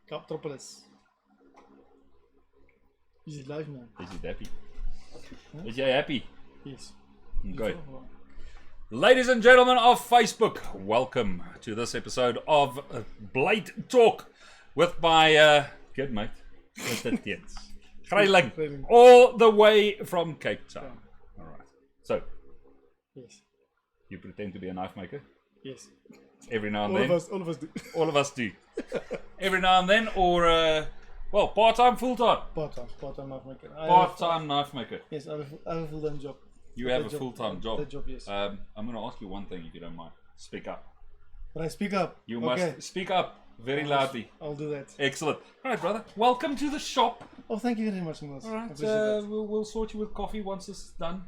Captropolis. Is it live now? Is he happy? Huh? Is he happy? Yes. Okay. Ladies and gentlemen of Facebook, welcome to this episode of Blade Talk with my good mate, Mr. Theuns Greyling, all the way from Cape Town. Yeah. All right. So, yes. You pretend to be a knife maker? Yes. Every now and then. All of us do. All of us do. Every now and then, or well, part-time, full-time. Part-time knife maker. Part-time knife maker. Yes, I have a full-time job. You have a full-time job. That job, yes. I'm going to ask you one thing, if you don't mind. Speak up. But I speak up. You must speak up very loudly. I'll do that. Excellent. All right, brother. Welcome to the shop. Oh, thank you very much, Niels. All right. We'll sort you with coffee once this is done.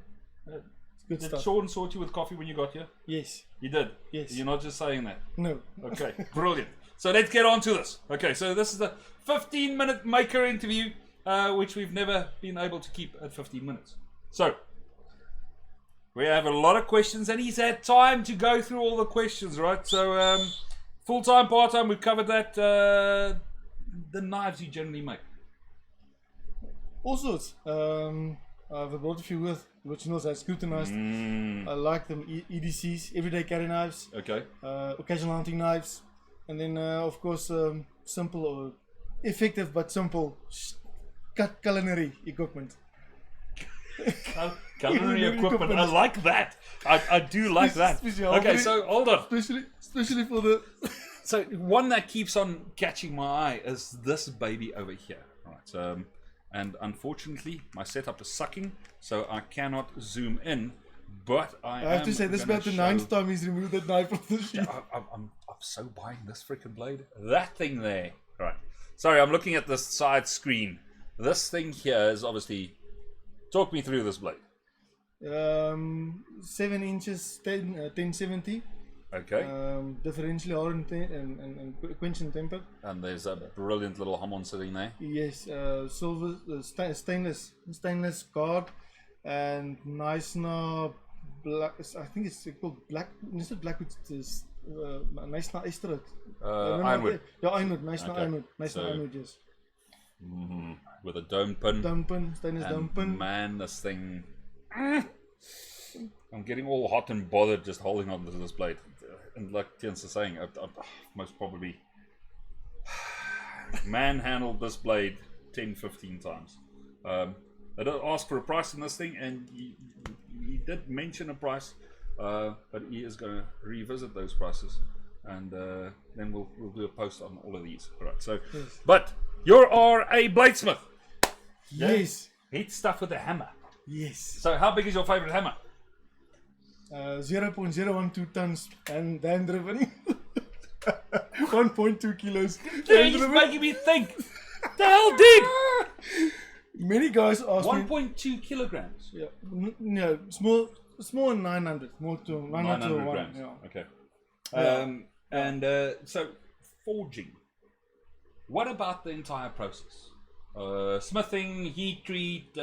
Good did stuff. Sean sort you with coffee when you got here? Yes. You did? Yes. You're not just saying that? No. Okay, brilliant. So let's get on to this. Okay, so this is the 15-minute maker interview, which we've never been able to keep at 15 minutes. So, we have a lot of questions, and he's had time to go through all the questions, right? So, full-time, part-time, we've covered that. The knives you generally make. All sorts. I've brought a few with, which Niels has scrutinized. I like them. EDCs, everyday carry knives. Okay. Occasional hunting knives. And then, of course, simple or effective but simple culinary equipment. Culinary equipment. I like that. I do like that. Okay, so hold on. Especially for the. So one that keeps on catching my eye is this baby over here. All right. So, and unfortunately, my setup is sucking, so I cannot zoom in. But I have to say, this is about the 9th time he's removed that knife from the sheet. I'm so buying this freaking blade. That thing there. Right. Sorry, I'm looking at the side screen. This thing here is obviously. Talk me through this blade. 7 inches, 1070. Okay. Differentially hard and quench and tempered. And there's a brilliant little Hammond sitting there. Yes, silver, stainless guard, and nice now black. I think it's called black. It's not black. It's nice now Easter. Ironwood. Yeah, ironwood. Nice now ironwood. Nice now ironwood. Yes. With a dome pin. Stainless dome pin. Man, this thing. I'm getting all hot and bothered just holding on to this blade. And like Theuns is saying, I most probably manhandled this blade 10-15 times. I did ask for a price on this thing, and he did mention a price, but he is going to revisit those prices, and then we'll do a post on all of these. All right. So, yes. But you are a bladesmith. Yes. Hit stuff with a hammer. Yes. So how big is your favorite hammer? 0.012 tons and hand driven. 1.2 kilos. He's making me think. The hell, dude? Many guys ask me. 1.2 kilograms. Yeah. No, small and 900. More to 900 grams. Yeah. Okay. And so forging. What about the entire process? Smithing, heat treat,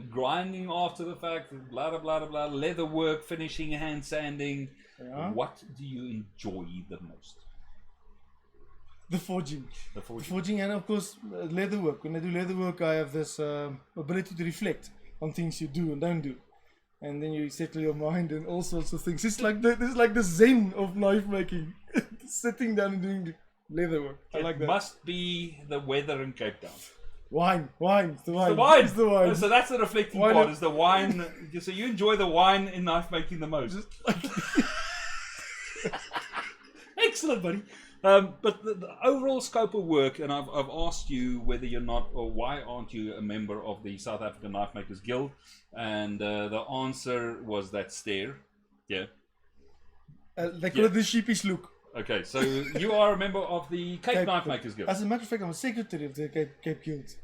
grinding after the fact, blah blah blah blah, leather work, finishing, hand sanding. Yeah. What do you enjoy the most? The forging. The forging, and of course leather work. When I do leather work, I have this ability to reflect on things you do and don't do, and then you settle your mind and all sorts of things. It's like the zen of knife making, sitting down and doing the leather work. I like that. It must be the weather in Cape Town. Wine. It's the wine. It's the wine. So that's the reflecting part, is the wine. So you enjoy the wine in knife making the most. Excellent, buddy. But the overall scope of work, and I've asked you whether you're not, or why aren't you a member of the South African Knife Makers Guild, and the answer was that stare. Yeah. They call it the sheepish look. Okay, so you are a member of the Cape Knife Makers Guild. As a matter of fact, I'm a secretary of the Cape Guild.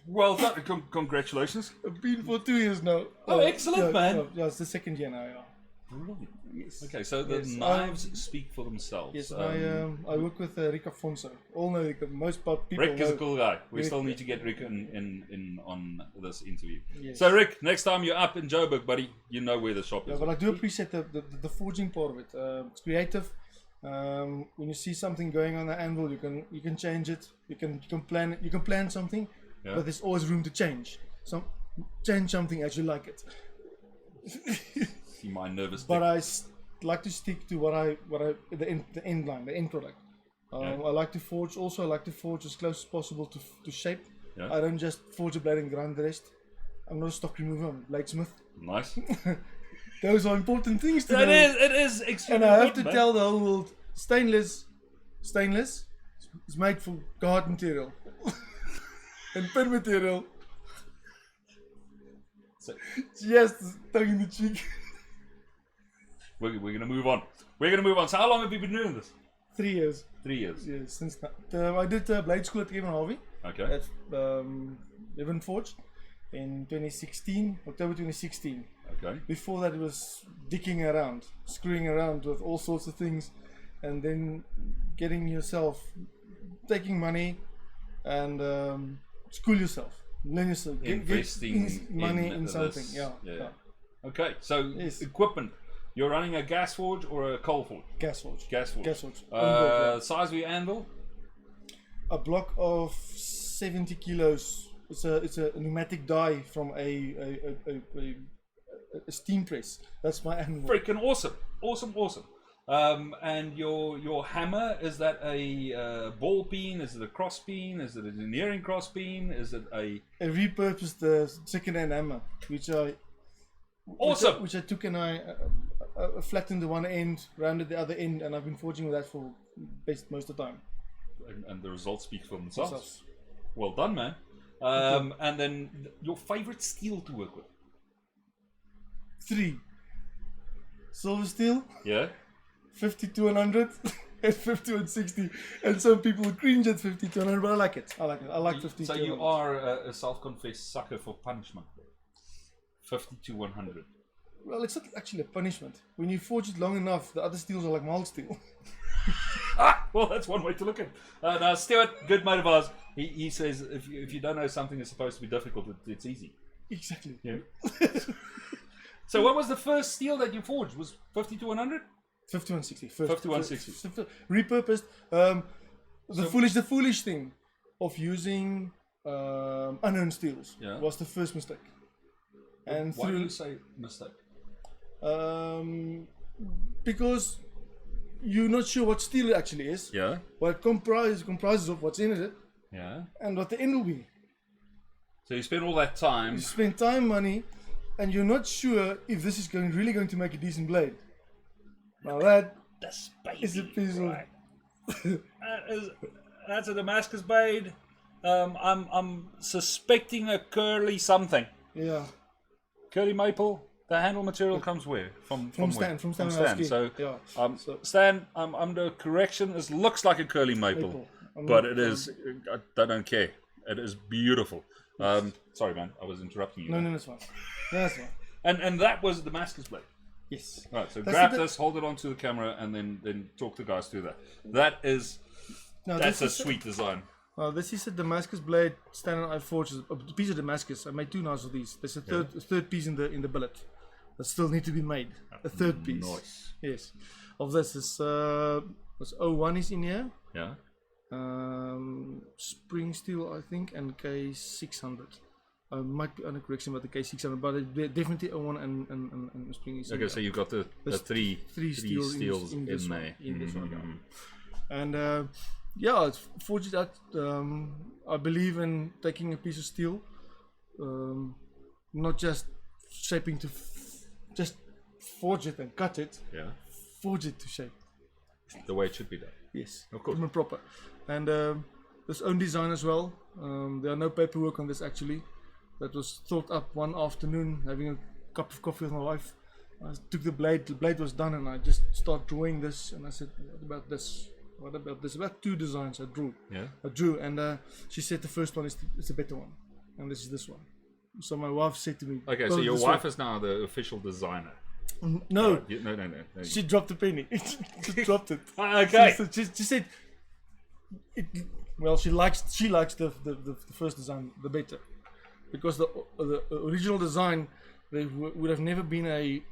Well done, congratulations. I've been for 2 years now. Oh, excellent, man. Yeah, it's the 2nd year now, yeah. Brilliant. Yes. Okay, so the knives speak for themselves. Yes, I work with Rick Afonso. All know Rick. Most people Rick is a cool guy. We still need to get Rick in on this interview. Yes. So Rick, next time you're up in Joburg, buddy, you know where the shop is. Yeah, but I do appreciate the forging part of it. It's creative. When you see something going on the anvil, you can change it. You can plan something, but there's always room to change. Change something as you like it. See my nervous. But I like to stick to the end line, the end product. I like to forge. Also, I like to forge as close as possible to shape. Yeah. I don't just forge a blade and grind the rest. I'm not a stock remover. I'm a bladesmith. Nice. Those are important things to know. It is extremely And I have to important, tell the whole world, stainless is made for guard material and pin material. So, Yes, tongue in the cheek. we're going to move on. So how long have you been doing this? 3 years. 3 years. Yes, since that. I did blade school at Kevin Harvey Okay. at Evan Forge in 2016, October 2016. Okay. Before that, it was dicking around, screwing around with all sorts of things, and then taking money and school yourself, learn yourself, Investing money in this. something. Yeah. Okay. So Yes. equipment. You're running a gas forge or a coal forge? Gas forge. Gas forge. Gas forge. Onboard, yeah. Size of your anvil? A block of 70 kilos. It's a pneumatic die from a steam press. That's my anvil. Freaking awesome. And your hammer, is that a ball peen? Is it a cross peen? Is it a veneering cross peen? Is it a... I repurposed the second-hand hammer, which I took and I flattened the one end, rounded the other end, and I've been forging with that for most of the time. And the results speak for themselves. Well done, man. And then your favorite steel to work with? 3. Silver steel. Yeah. 50-100 and 50-160, and some people cringe at 50-100, but I like it. I like 50-100. So you are a self-confessed sucker for punishment. 50-100. Well, it's not actually a punishment. When you forge it long enough, the other steels are like mild steel. Well, that's one way to look at it. Now, Stuart, good mate of ours, he says if you don't know something is supposed to be difficult, it's easy. Exactly. Yeah. So what was the first steel that you forged? Was 50-100? 5160. 5160. Repurposed. The foolish thing of using unknown steels was the first mistake. And why do you say mistake? Because you're not sure what steel it actually is. Yeah. What it comprises of, what's in it. Yeah. And what the end will be. So you spend all that time. You spend time, money, and you're not sure if this is really going to make a decent blade. Now That's is a piece of... That's a Damascus Blade. I'm suspecting a curly something. Yeah. Curly maple. The handle material comes where? From Stan. where? From Stan. So, yeah. Stan, I'm under correction. This looks like a curly maple. But it is. I don't care. It is beautiful. Sorry, man. I was interrupting you. No, that's fine. That's fine. And that was the Damascus Blade. Yes. Right. So grab this, hold it onto the camera, and then talk the guys through that. That's a sweet design. This is a Damascus Blade standard I forged. A piece of Damascus. I made 2 knives of these. There's a third piece in the billet that still need to be made. A third piece. Nice. Yes. Of this is 01 is in here. Yeah. Spring steel, I think, and K600. I might be under correction about the K600, but it definitely 01 and spring is. Okay, so you've got the three steels in this there. In this one, and it's forged that. I believe in taking a piece of steel, not just shaping to just forge it and cut it. Yeah. Forge it to shape. The way it should be done. Yes, of course. Proper. And this own design as well. There are no paperwork on this actually. That was thought up one afternoon, having a cup of coffee with my wife. I took the blade was done, and I just started drawing this. And I said, "What about this? What about this?" About 2 designs I drew. Yeah. I drew, and she said the first one is the better one, and this is this one. So my wife said to me, "Okay, so your wife is now the official designer." No. No. She dropped the penny. She dropped it. Okay. She said, well, she likes the first design the better, because the original design there would have never been a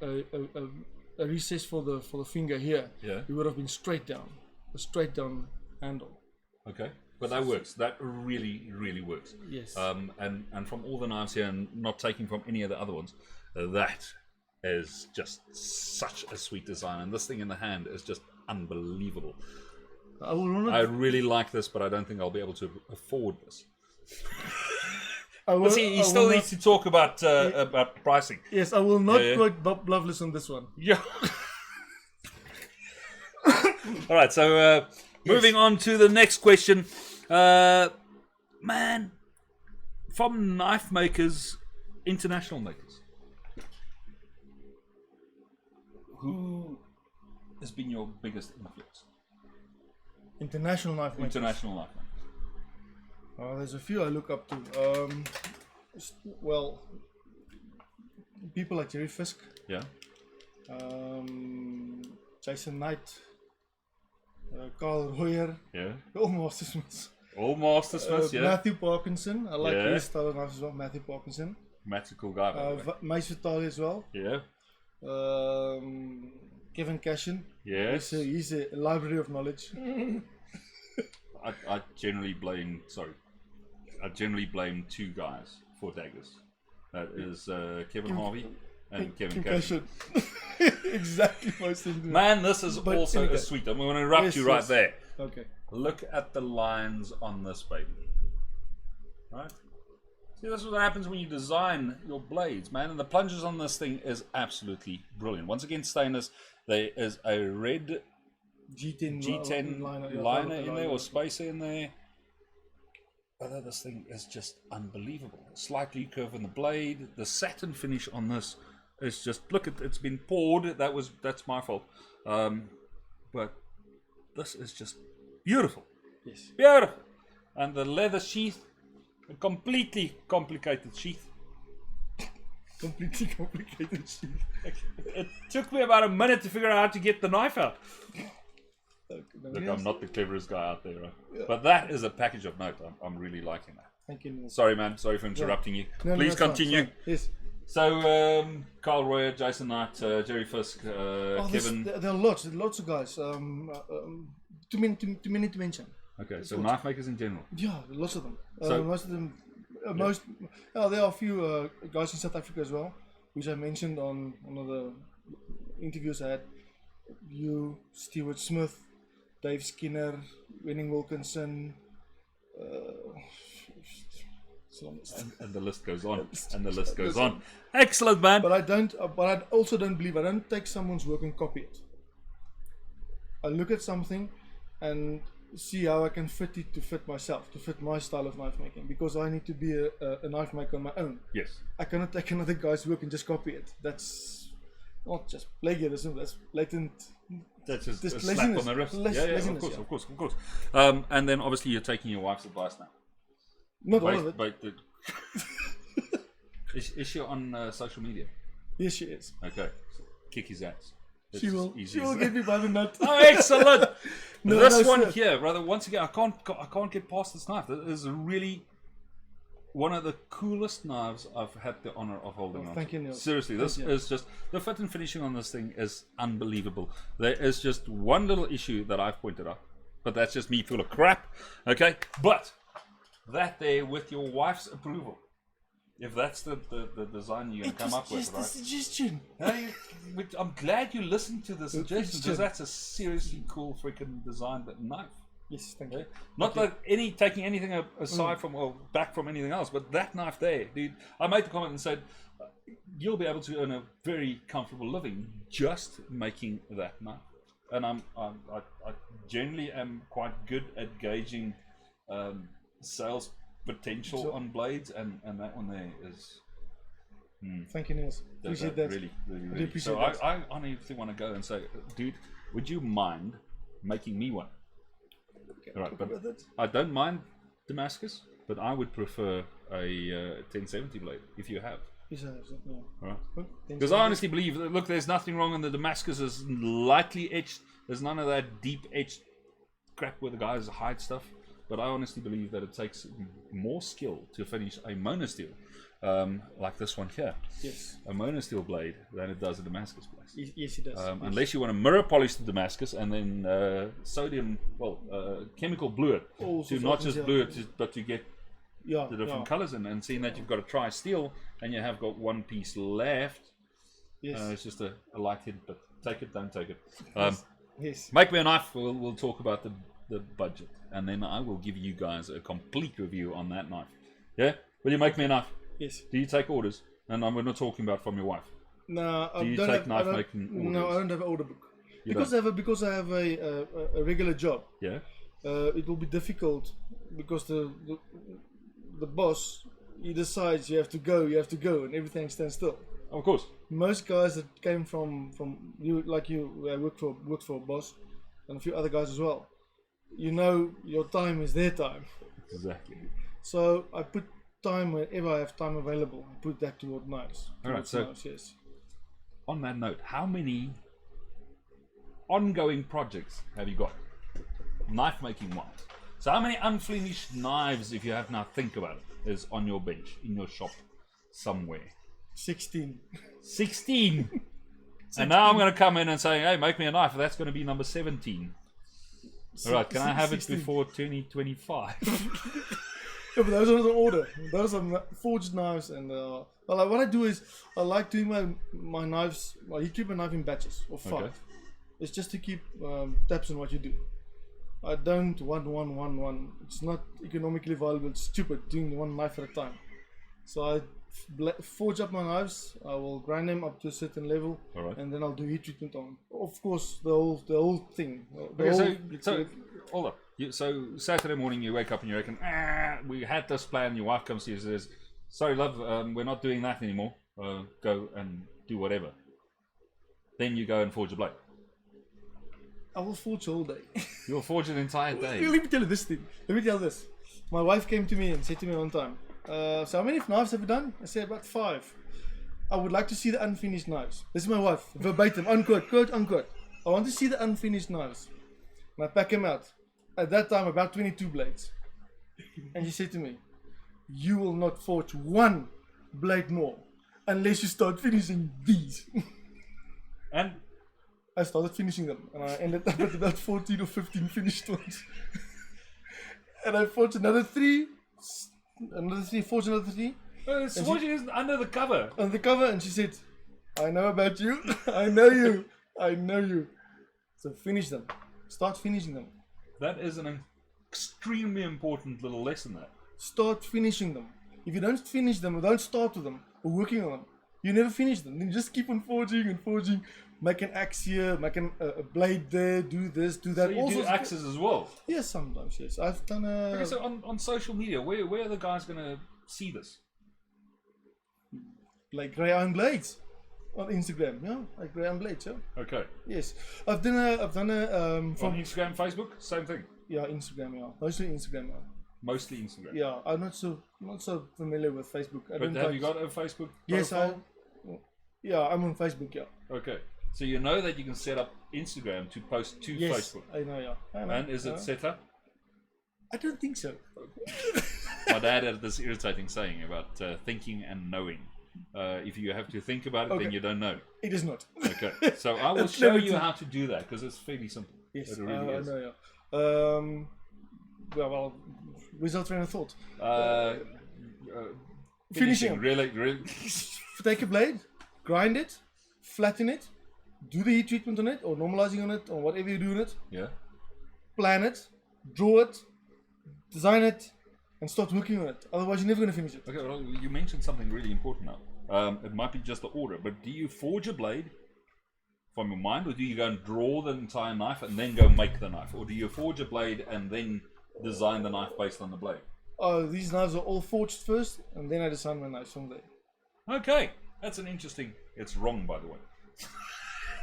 a recess for the finger here, Yeah. it would have been straight down, a straight down handle. Okay. But that works. That really, really works. Yes. And from all the knives here, and not taking from any of the other ones, that is just such a sweet design. And this thing in the hand is just unbelievable. I really like this, but I don't think I'll be able to afford this. But see, he still needs to talk about pricing. Yes, I will not quote Bob Loveless on this one. Yeah. All right, so moving on to the next question. Man, from knife makers, international makers, who has been your biggest influence? International knife makers. International knife makers. There's a few I look up to. Well, people like Jerry Fisk. Yeah. Jason Knight. Carl Royer. Yeah. All Mastersmiths. All Mastersmiths, yeah. Matthew Parkinson. I like his style of knives as well. Matthew Parkinson. Matt's a cool guy, by the way. Mace Vitali as well. Yeah. Kevin Cashin. Yes. He's a library of knowledge. I generally blame two guys for daggers. That is Kevin Harvey and Kevin Cashin. Exactly my sentiment. Man, this is also a sweet. I'm going to interrupt you right there. Okay. Look at the lines on this baby. Right? See, this is what happens when you design your blades, man. And the plunges on this thing is absolutely brilliant. Once again, stainless. There is a red G10 liner in there, or spacer in there. But this thing is just unbelievable. Slight recurve in the blade. The satin finish on this is just, look, it's been poured. That's my fault. But this is just beautiful. Yes. Beautiful. And the leather sheath, a completely complicated sheath. Completely complicated sheath. It took me about a minute to figure out how to get the knife out. Look, I'm not the cleverest guy out there, right? Yeah. But that is a package of note. I'm really liking that. Thank you, Neil. Sorry, man. Sorry for interrupting you. Please continue. Fine. Yes. So, Carl Royer, Jason Knight, Jerry Fisk, Kevin. There are lots of guys. Too many to mention. Okay, so knife makers in general. Yeah, lots of them. So, most of them. There are a few guys in South Africa as well, which I mentioned on one of the interviews I had. You, Stuart Smith, Dave Skinner, Winning Wilkinson, and the list goes on, and the list goes on. Excellent, man. But I also don't believe. I don't take someone's work and copy it. I look at something and see how I can fit it to fit myself, to fit my style of knife making, because I need to be a knife maker on my own. Yes. I cannot take another guy's work and just copy it. That's not just plagiarism. That's blatant. That's just a slap on the wrist. Of course. And then obviously you're taking your wife's advice now. Not all of it. But is she on social media? Yes, she is. Okay. Kick his ass. She will get me by the nut. Oh, excellent! This one here, brother. Once again, I can't get past this knife. This is really one of the coolest knives I've had the honor of holding on. Thank you, Neil. Seriously, this is just, the fit and finishing on this thing is unbelievable. There is just one little issue that I've pointed out, but that's just me full of crap. Okay, but that there with your wife's approval. If that's the design you're going to come up with, right? It's just a suggestion. I'm glad you listened to the suggestion, because that's a seriously cool freaking design, that knife. Yes, thank you. Not like taking anything aside from or back from anything else, but that knife there, dude. I made the comment and said, you'll be able to earn a very comfortable living just making that knife. And I generally am quite good at gauging sales potential on blades, and that one there is. Thank you, Niels. Appreciate that. Really, really, really. Appreciate that. I honestly want to go and say, dude, would you mind making me one? Okay, right, but I don't mind Damascus, but I would prefer a 1070 blade if you have. Yes, I have. Yeah. Right. Because I honestly believe, look, there's nothing wrong in the Damascus. Is lightly etched. There's none of that deep etched crap where the guys hide stuff. but I honestly believe that it takes more skill to finish a monosteel, like this one here. Yes. A monosteel blade than it does a Damascus blade. Yes, it does. Yes. Unless you want to mirror polish the Damascus and then chemical blue it. To not just blue it, but to get the different colors in. And seeing that you've got a tri-steel and you have got one piece left, it's just a light hit, but take it, don't take it. Yes. Make me a knife. We'll talk about the budget, and then I will give you guys a complete review on that knife. Yeah? Will you make me a knife? Yes. Do you take orders? And we're not talking about from your wife. No, Do you take knife making orders? No, I don't have an order book. Because I have a regular job. Yeah. It will be difficult because the boss, he decides you have to go, and everything stands still. Of course. Most guys that came from you, like you, I worked for a boss, and a few other guys as well. You know, your time is their time. Exactly. So I put time whenever I have time available. I put that toward knives. Alright, so knives, yes. On that note, how many ongoing projects have you got? Knife making wise. So how many unfinished knives, if you have now think about it, is on your bench, in your shop, somewhere? 16. 16! And now I'm going to come in and say, hey, make me a knife. That's going to be number 17. Alright, can I have 16. It before 2025? Yeah, but those are on order. Those are forged knives, and well, like what I do is I like doing my knives. Well, you keep a knife in batches of 5. Okay. It's just to keep tabs on what you do. I don't want one. It's not economically viable. It's stupid doing one knife at a time. So I forge up my knives. I will grind them up to a certain level, and then I'll do heat treatment on. Of course, the whole thing. So hold up. So Saturday morning you wake up and you reckon, we had this plan. Your wife comes to you and says, sorry love, we're not doing that anymore. Go and do whatever. Then you go and forge a blade. I will forge all day. You'll forge an entire day. Let me tell you this thing. Let me tell you this. My wife came to me and said to me one time, so how many knives have you done? I said about 5. I would like to see the unfinished knives. This is my wife, verbatim, unquote, quote, unquote. I want to see the unfinished knives. And I pack them out. At that time, about 22 blades. And she said to me, you will not forge one blade more unless you start finishing these. And I started finishing them, and I ended up with about 14 or 15 finished ones. And I forged another 3, forged another 3. Forging isn't under the cover. Under the cover, and she said, I know about you. I know you. I know you. So finish them. Start finishing them. That is an extremely important little lesson there. Start finishing them. If you don't finish them, or don't start with them, or working on them, you never finish them. Then you just keep on forging and forging. Make an axe here, make a blade there, do this, do that. So you do axes as well? Yes, sometimes, yes. I've done a... Okay, so on social media, where are the guys going to see this? Like Grey Iron Blades on Instagram, yeah? Like Grey Iron Blades, yeah? Okay. Yes. I've done a from Instagram, Facebook, same thing? Yeah, Instagram, yeah. Mostly Instagram, yeah. Mostly Instagram? Yeah, I'm not so familiar with Facebook. But have you got a Facebook profile? Yes, I'm on Facebook, yeah. Okay. So you know that you can set up Instagram to post to Facebook. I know, yeah. I know, and is it set up? I don't think so. My dad had this irritating saying about thinking and knowing. If you have to think about it, then you don't know. It is not. Okay. So I will show you how to do that because it's fairly simple. Yes, it really is. I know, yeah. Well, result train of thought. Finishing. Really. Take a blade, grind it, flatten it, do the heat treatment on it, or normalizing on it, or whatever you do on it. Yeah. Plan it, draw it, design it, and start working on it. Otherwise, you're never going to finish it. Okay, well, you mentioned something really important now. It might be just the order, but do you forge a blade from your mind, or do you go and draw the entire knife and then go make the knife? Or do you forge a blade and then design the knife based on the blade? These knives are all forged first, and then I design my knives from there. Okay, that's an interesting... It's wrong, by the way.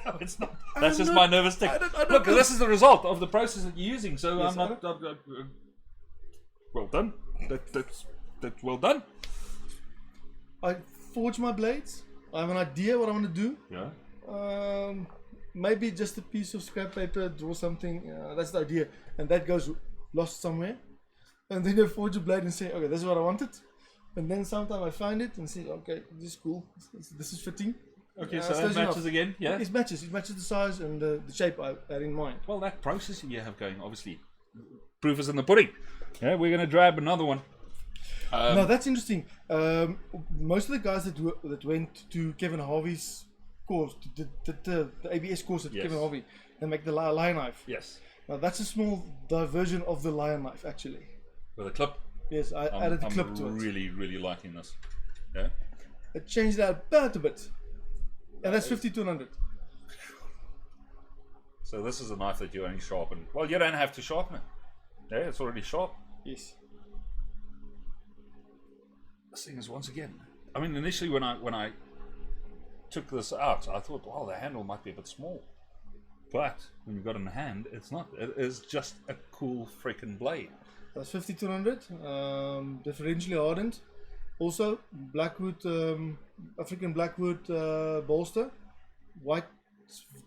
No, it's not. That's just my nervous tick. Look, this is the result of the process that you're using, so yes, I'm not... well done. That's well done. I forge my blades. I have an idea what I want to do. Yeah. Maybe just a piece of scrap paper, draw something. That's the idea, and that goes lost somewhere. And then I forge a blade and say, okay, this is what I wanted. And then sometimes I find it and say, okay, this is cool. This is fitting. Okay, so that matches again, yeah? It matches. It matches the size and the shape I had in mind. Well, that process you have going, obviously, proof is in the pudding. Yeah, we're going to grab another one. No, that's interesting. Most of the guys that went to Kevin Harvey's course, the ABS course at Kevin Harvey, they make the lion knife. Yes. Now that's a small diversion of the lion knife, actually. With a clip? Yes, I added a clip to it. I'm really liking this. Yeah. I changed that about a bit. And that's 5200. So this is a knife that you only sharpen. Well, you don't have to sharpen it. Yeah, it's already sharp. Yes. This thing is, once again, I mean, initially when I took this out, I thought, wow, the handle might be a bit small. But when you've got it in hand, it's not. It is just a cool freaking blade. That's 5200. Differentially hardened. Also, Blackwood, African Blackwood bolster, white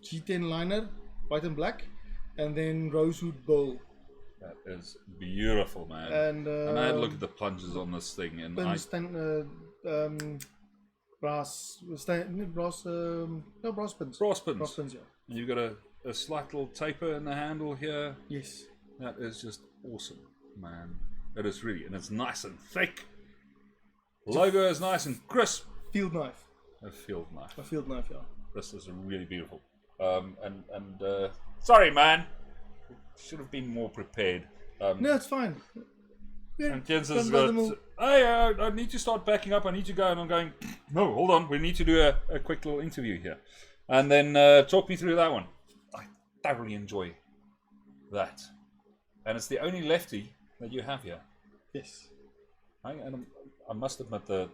G10 liner, white and black, and then rosewood bowl. That is beautiful, man. And I had a look at the plunges on this thing, and brass pins. Brass pins, yeah. And you've got a slight little taper in the handle here. Yes. That is just awesome, man. It is really, and it's nice and thick. Logo is nice and crisp. Field knife. A field knife. A field knife, yeah. This is really beautiful. Sorry, man. Should have been more prepared. No, it's fine. Yeah, and Theuns has got, hey, I need to start backing up. I need to go. And I'm going, no, hold on. We need to do a quick little interview here. And then talk me through that one. I thoroughly enjoy that. And it's the only lefty that you have here. Yes. And I must admit the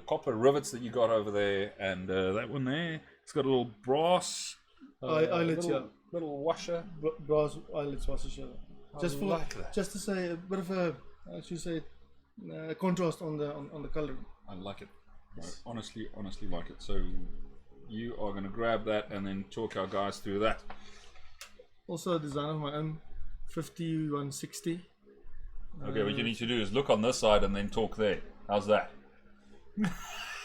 copper rivets that you got over there, and that one there, it's got a little brass eyelets, little washer, brass eyelets washer. Just for like that. Just to say a bit of a, I should say, contrast on the color. I like it. I honestly like it. So you are going to grab that and then talk our guys through that. Also a design of my own, 5160. Okay, what you need to do is look on this side and then talk there. How's that?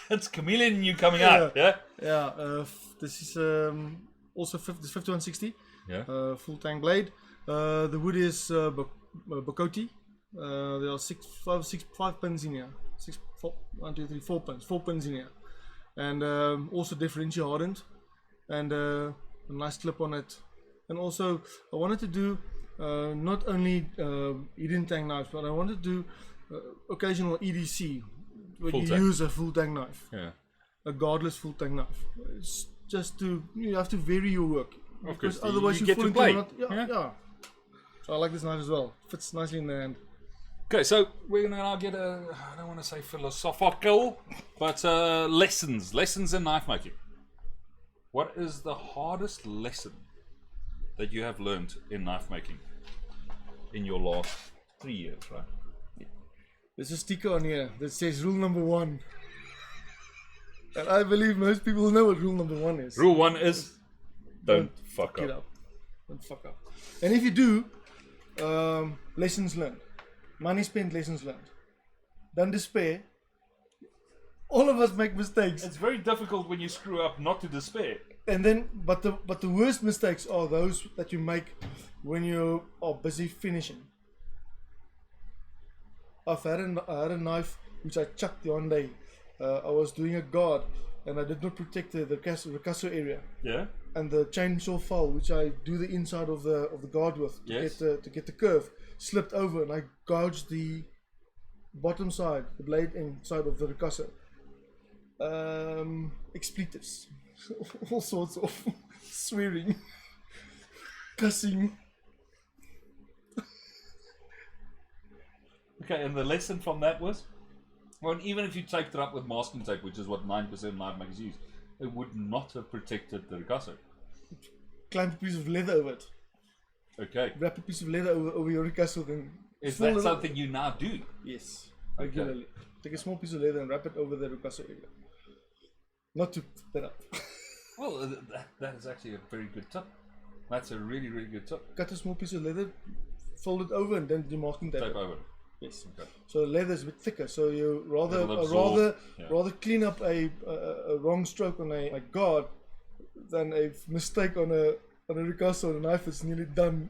It's chameleon in you coming out, yeah? Yeah, this is also this 5160. Yeah. Full tang blade. The wood is Bokoti. There are five pins in here. 4 pins in here. And also differential hardened. And a nice clip on it. And also, I wanted to do not only hidden tang knives, but I wanted to do occasional EDC, where you use a full tang knife, a guardless full tang knife. It's just to, you have to vary your work, because otherwise you fall into not. Yeah. So I like this knife as well. Fits nicely in the hand. Okay, so we're gonna now get I don't want to say philosophical, but lessons in knife making. What is the hardest lesson that you have learned in knife making in your last 3 years, right? There's a sticker on here that says rule number 1. And I believe most people know what rule number 1 is. Rule 1 is don't fuck up. Don't fuck up. And if you do, lessons learned. Money spent, lessons learned. Don't despair. All of us make mistakes. It's very difficult when you screw up not to despair. And then, but the worst mistakes are those that you make when you are busy finishing. I had a knife which I chucked the one day. I was doing a guard and I did not protect the ricasso area. Yeah. And the chainsaw file, which I do the inside of the guard with to get the curve, slipped over and I gouged the bottom side, the blade inside of the ricasso. Expletives. All sorts of swearing, cussing. Okay, and the lesson from that was, well, even if you taped it up with masking tape, which is what 9% knife makers use, it would not have protected the ricasso. Clamp a piece of leather over it. Okay. Wrap a piece of leather over your ricasso. Then is that something you now do? Yes, regularly. Okay. Take a small piece of leather and wrap it over the ricasso area. Not to that up. Well, that is actually a very good tip. That's a really, really good tip. Cut a small piece of leather, fold it over, and then do masking tape. Tape over. Yes. Okay. So leather is a bit thicker. So you rather It'll absorb, rather clean up a wrong stroke on a guard than a mistake on a ricasso on a knife that's nearly done.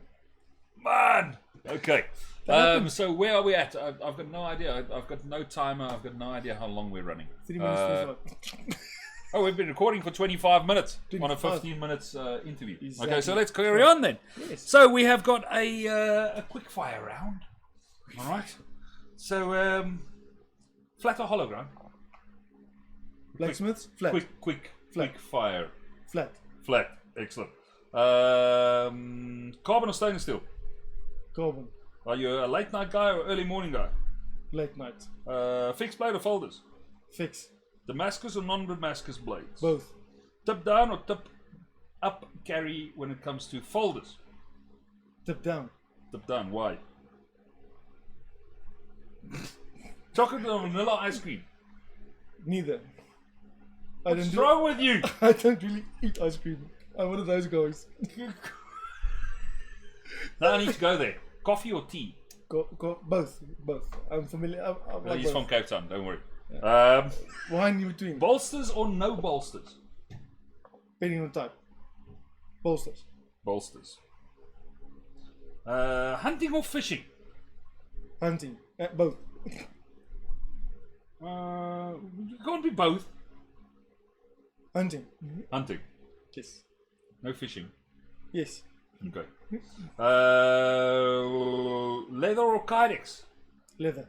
Man! Okay. So where are we at? I've got no idea. I've got no timer. I've got no idea how long we're running. 3 minutes 45. Oh, we've been recording for 25 minutes on a 25. 15 minutes interview. Exactly. Okay, so let's carry on then. Yes. So we have got a quick fire round. All right. So flat or hollow ground? Blacksmiths? Flat. Quick Flat. fire. Flat. Flat. Excellent. Carbon or stainless steel? Carbon. Are you a late night guy or early morning guy? Late night. Fixed blade or folders? Fix. Damascus or non-Damascus blades? Both. Tip down or tip up carry when it comes to folders? Tip down. Tip down. Why? Chocolate or vanilla ice cream? Neither. What's wrong with you? I don't really eat ice cream. I'm one of those guys. Now I need to go there. Coffee or tea? Both. I'm familiar. I No, like he's both. from Cape Town, don't worry. Wine in between. Bolsters or no bolsters? Depending on type. Bolsters. Bolsters. Hunting or fishing? Hunting. Both. Can't be both. Hunting. Hunting. Yes. No fishing. Yes. Okay. Leather or kydex? Leather.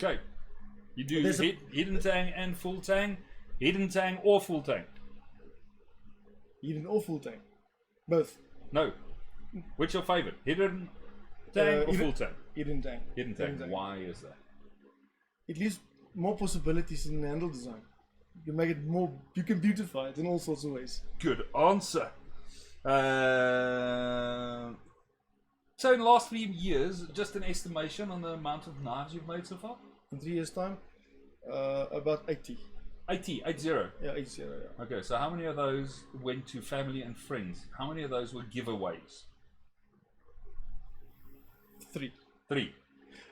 Okay. You do There's hidden tang and full tang, hidden tang or full tang? Even or full tang. Both. No. Which your favorite? Hidden tang or full tang? Hidden tang. Hidden tang. Why is that? It leaves more possibilities in the handle design. You can make it more. You can beautify it in all sorts of ways. Good answer. So in the last 3 years, just an estimation on the amount of knives you've made so far? In 3 years' time, about 80. 80. Yeah, 80. Yeah. Okay, so how many of those went to family and friends? How many of those were giveaways? 3. 3.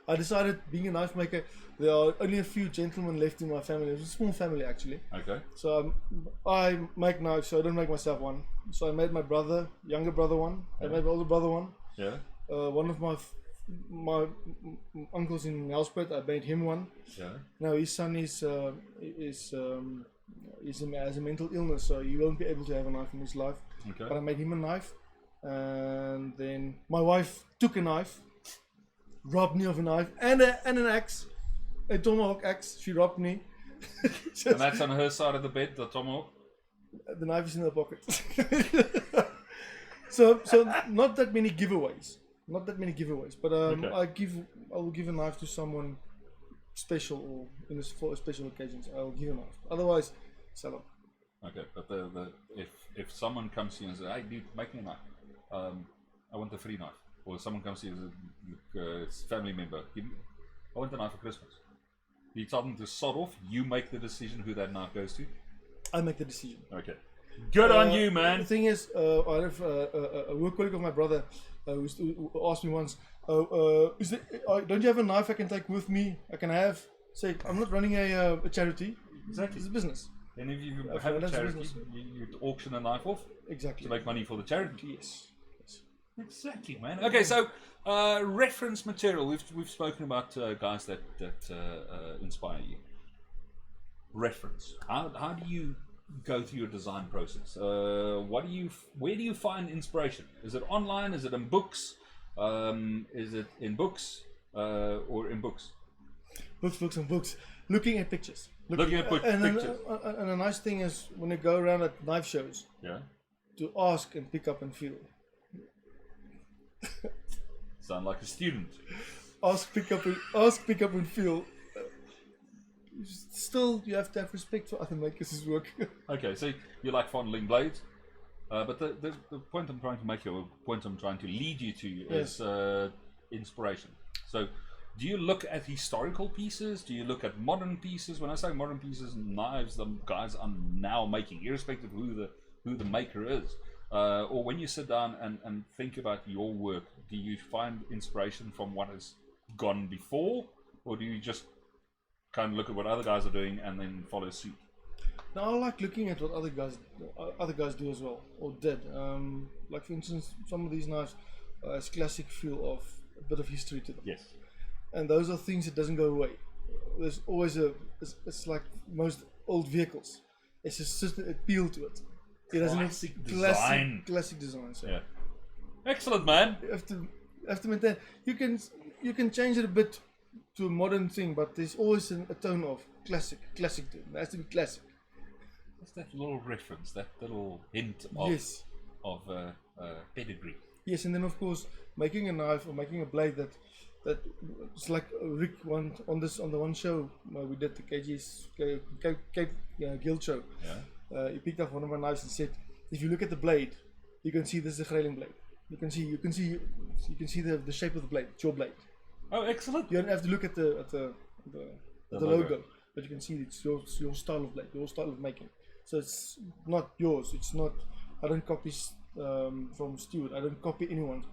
I decided, being a knife maker, there are only a few gentlemen left in my family. It's a small family, actually. Okay. So I make knives, so I don't make myself one. So I made my brother, younger brother one. I made my older brother one. Yeah. One of my uncles in Nelspruit, I made him one. Yeah. Now his son has a mental illness, so he won't be able to have a knife in his life. Okay. But I made him a knife, and then my wife took a knife, robbed me of a knife and an axe, a tomahawk axe. She robbed me. And that's on her side of the bed, the tomahawk? The knife is in her pocket. so not that many giveaways. But Okay. I will give a knife to someone special or for special occasions. I will give a knife. Otherwise, sell them. Okay, but if someone comes to you and says, "Hey, dude, make me a knife. I want a free knife," or someone comes to you as a family member, I want a knife for Christmas. You tell them to sod off. You make the decision who that knife goes to. I make the decision. Okay. Good on you, The man. thing is, I have a work colleague of my brother who asked me once, don't you have a knife I can take with me? I can have. Say, I'm not running a charity. Exactly. It's a business. And if you have a charity, you auction a knife off Exactly. to make money for the charity. Yes. Exactly, man. Okay, so reference material. We've spoken about guys that inspire you. Reference. How do you go through your design process? Where do you find inspiration? Is it online? Is it in books? Is it in books or in books? Books and books. Looking at pictures. Looking at pictures. And a nice thing is when you go around at knife shows, Yeah. to ask and pick up and feel. Sound like a student. Ask, pick up and feel. Still, you have to have respect for other makers' work. Okay, so you like fondling blades, but the point I'm trying to make here, or the point I'm trying to lead you to, is inspiration. So, do you look at historical pieces? Do you look at modern pieces? When I say modern pieces, knives, the guys are now making, irrespective of who the maker is, or when you sit down and think about your work, do you find inspiration from what is gone before, or do you just kind of look at what other guys are doing and then follow suit? Now I like looking at what other guys do as well, or did. Like for instance, some of these knives has classic feel of a bit of history to them. Yes. And those are things that doesn't go away. There's always it's like most old vehicles. It's just certain appeal to it. It has Classic design. Classic design. So Yeah. Excellent, man. you have to maintain. You can change it a bit to a modern thing, but there's always a tone of classic to it. It has to be classic. What's that little reference? That little hint of Yes. of pedigree. Yes, and then of course making a knife or making a blade that it's like Rick on the one show we did the KG's Cape Guild show. Yeah. He picked up one of my knives and said, if you look at the blade, you can see this is a Greyling blade. You can see the shape of the blade. It's your blade. Oh, excellent. You don't have to look at the logo, but you can see it's your style of blade, your style of making. So it's not yours. It's not. I don't copy from Stuart. I don't copy anyone.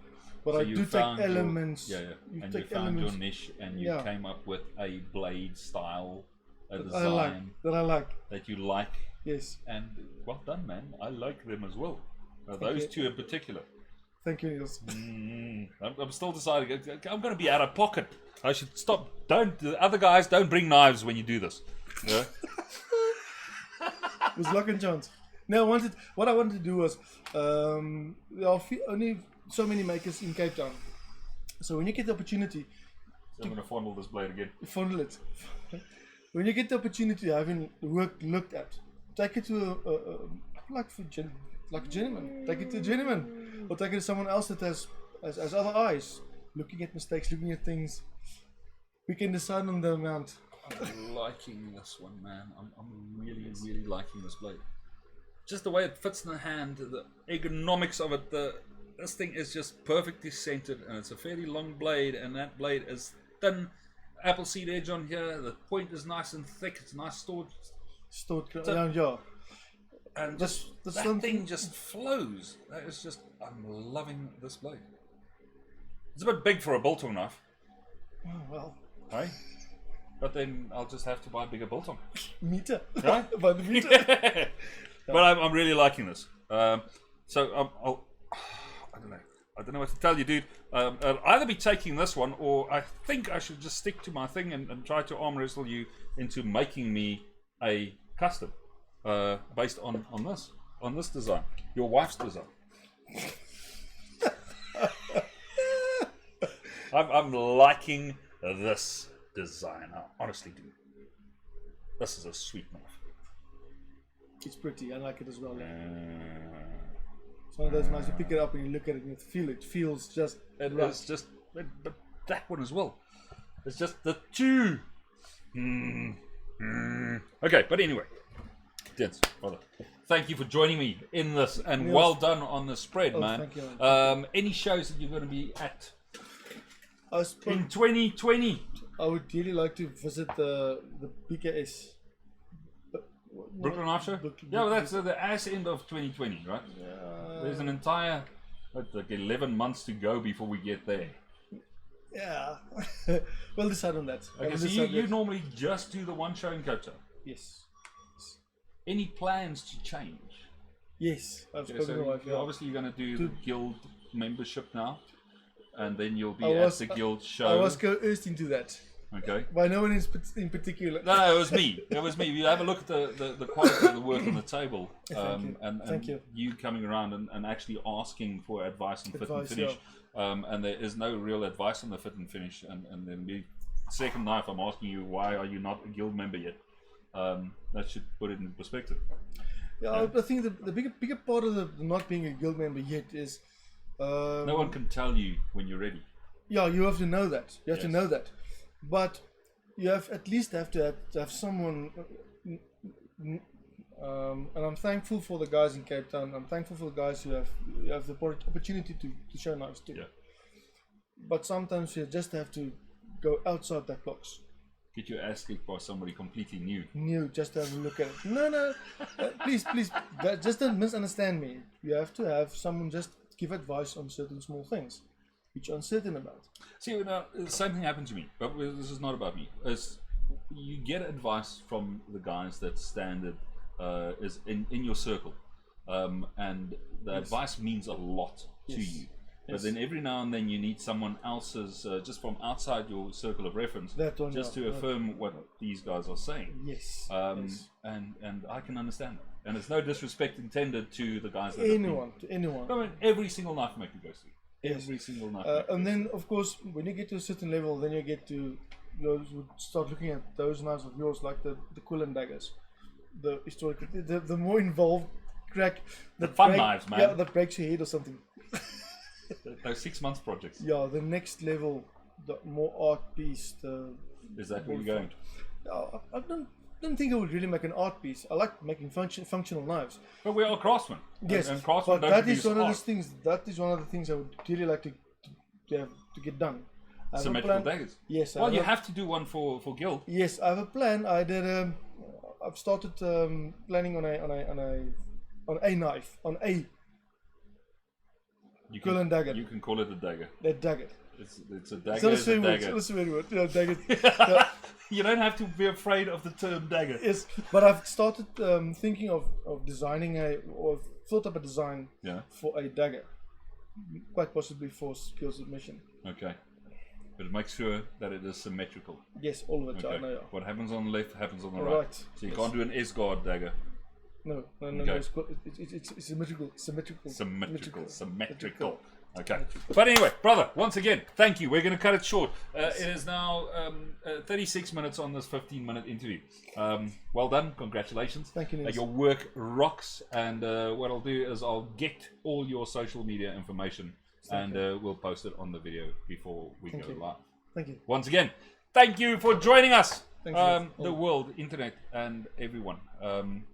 But So I you do take found elements. and you found your niche, and you came up with a blade style, a design that I like. that you like. Yes. And well done, man. I like them as well. Those two in particular. Thank you, Niels. I'm still deciding. I'm going to be out of pocket. I should stop. The other guys don't bring knives when you do this. Yeah? It was luck and chance. No, what I wanted to do was there are only so many makers in Cape Town. So when you get the opportunity, I'm going to fondle this blade again. fondle it. When you get the opportunity, having work looked at, take it to like a gentleman. Take it to a gentleman, or take it to someone else that has other eyes, looking at mistakes, looking at things. We can decide on the amount. I'm liking this one, man. I'm really, really liking this blade. Just the way it fits in the hand, the ergonomics of it. This thing is just perfectly centered, and it's a fairly long blade, and that blade is thin. Apple seed edge on here. The point is nice and thick. It's nice stored. Yeah. And just that thing just flows. That is just. I'm loving this blade. It's a bit big for a biltong knife. Oh, well. Right? But then I'll just have to buy a bigger biltong. Meter. Right? By the meter. But I'm really liking this. So I don't know what to tell you, dude. I'll either be taking this one, or I think I should just stick to my thing and try to arm wrestle you into making me a custom based on this design, your wife's design. I'm liking this design. I honestly do. This is a sweet knife. It's pretty. I like it as well. It's one of those knives you pick it up and you look at it and you feel it. Feels just. It's just, but that one as well. It's just the two. Okay, but anyway, Theuns, brother, thank you for joining me in this, and well done on the spread, man. Thank you, man. Any shows that you're going to be at in 2020? 2020? I would really like to visit the BKS. Brooklyn Knife Show? Yeah, well, that's the ass end of 2020, right? There's an entire, like 11 months to go before we get there. Yeah. We'll decide on that. Okay, so you normally just do the one show in Cape Town. Yes. Any plans to change? Yes. I've spoken to my wife. Obviously, you're going to do the guild membership now, and then you'll be at the guild show. I was coerced into that. Okay. By no one in particular. No, it was me. It was me. You have a look at the quality of the work on the table, and Thank you. You coming around and actually asking for advice on fit and finish. And there is no real advice on the fit and finish. And then the second knife, I'm asking you, why are you not a guild member yet? That should put it in perspective. Yeah, I think the bigger part of the not being a guild member yet is no one can tell you when you're ready. Yeah, you have to know that. You have to know that. But you at least have to have someone, and I'm thankful for the guys in Cape Town. I'm thankful for the guys who have the opportunity to show knives too. Yeah. But sometimes you just have to go outside that box. Get your ass kicked by somebody completely new. Just to have a look at it. No, please, just don't misunderstand me. You have to have someone just give advice on certain small things. which you're uncertain about. See, now, the same thing happened to me, but this is not about me. You get advice from the guys that standard is in your circle, and the advice means a lot to you. But then every now and then you need someone else's, just from outside your circle of reference, just to affirm what these guys are saying. Yes. And I can understand that. And it's no disrespect intended to the guys that anyone. I mean, every single knife maker goes through. Yes. Every single knife maker. And then, of course, when you get to a certain level, then you get to start looking at those knives of yours, like the Quillen daggers, the historical, the more involved crack, the fun knives, man. Yeah, that breaks your head or something. Those 6 months projects. Yeah, the next level, the more art piece. Is that where you're going? I don't think I would really make an art piece. I like making functional knives. But we are craftsmen. Yes, and craftsmen but don't that is one art. of the things. That is one of the things I would really like to get done. Symmetrical daggers. Yes. Well, you have to do one for Guild. Yes, I have a plan. I've started planning on a knife, on a Quillen dagger. You can call it a dagger. A dagger. It's a dagger. It's not a swear word. It's not a swear word. Yeah, dagger. You don't have to be afraid of the term dagger. Yes, but I've started thinking of designing or thought up a design for a dagger, quite possibly for skill submission. Okay, but make sure that it is symmetrical. Yes, all of it. Okay. I know, yeah. What happens on the left happens on the Right. right. So you can't do an S-guard dagger. No. Okay. It's symmetrical. Okay. But anyway, brother, once again, thank you. We're going to cut it short. It is now 36 minutes on this 15-minute interview. Well done. Congratulations. Thank you, Niels. Your work rocks. And what I'll do is I'll get all your social media information and we'll post it on the video before we go live. Thank you. Once again, thank you for joining us. Thank you. The world, internet, and everyone.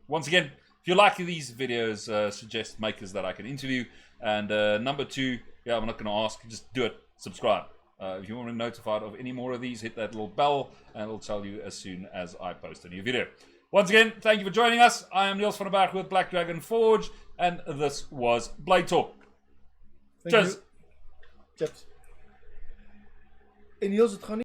Once again, if you like these videos, suggest makers that I can interview. And number 2, I'm not going to ask, just do it. Subscribe. If you want to be notified of any more of these, hit that little bell, and it'll tell you as soon as I post a new video. Once again, thank you for joining us. I am Niels van der Berg with Black Dragon Forge, and this was Blade Talk. Cheers. Chaps. En Niels, het gaan nie